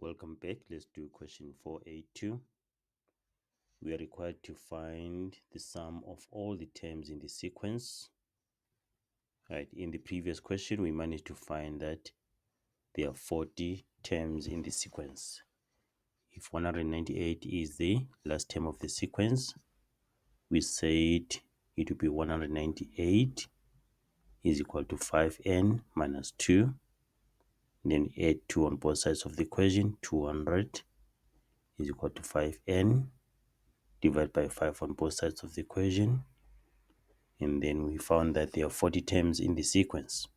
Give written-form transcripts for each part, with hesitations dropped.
Welcome back. Let's do question 482. We are required to find the sum of all the terms in the sequence. Right, in the previous question, we managed to find that there are 40 terms in the sequence. If 198 is the last term of the sequence, we said it would be 198 is equal to 5n minus 2. Then add 2 on both sides of the equation. 200 is equal to 5n. Divide by 5 on both sides of the equation. And then we found that there are 40 terms in the sequence.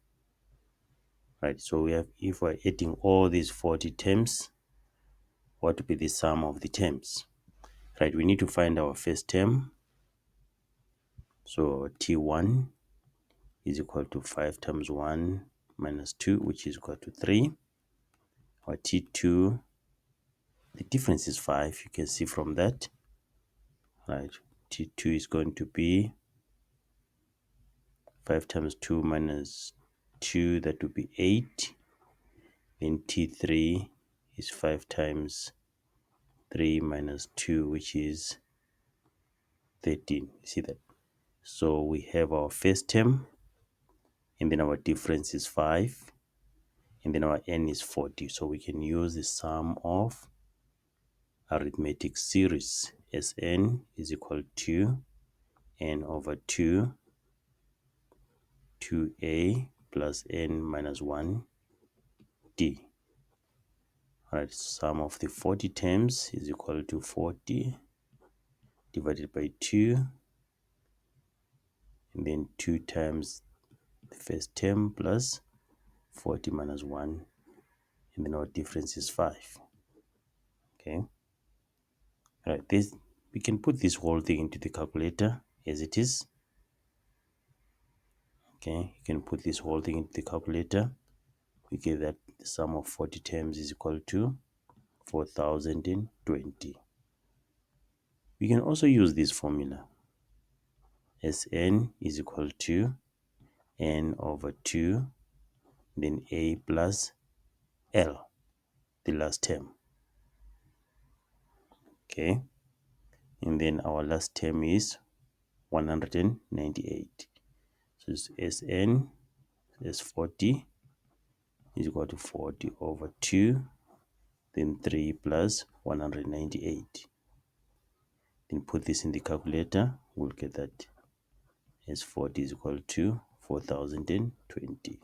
Right, so if we're adding all these 40 terms, what would be the sum of the terms? Right, we need to find our first term. So T1 is equal to 5 times 1 minus 2, which is equal to 3. Our T2, the difference is 5, you can see from that. Right, T2 is going to be 5 times 2 minus 2, that would be 8. Then T3 is 5 times 3 minus 2, which is 13. You see that? So we have our first term, and then our difference is 5, and then our n is 40. So we can use the sum of arithmetic series as n is equal to n over 2, 2a plus n minus 1 d. Alright, sum of the 40 terms is equal to 40 divided by 2, and then 2 times the first term plus 40 minus 1, and then our difference is 5. Okay. Alright, we can put this whole thing into the calculator as it is. Okay, you can put this whole thing into the calculator. We get that the sum of 40 terms is equal to 4020. We can also use this formula as n is equal to n over 2, then a plus l, the last term. Okay, and then our last term is 198. So it's Sn is 40 is equal to 40 over 2, then 3 plus 198. Then put this in the calculator, we'll get that as 40 is equal to 4020.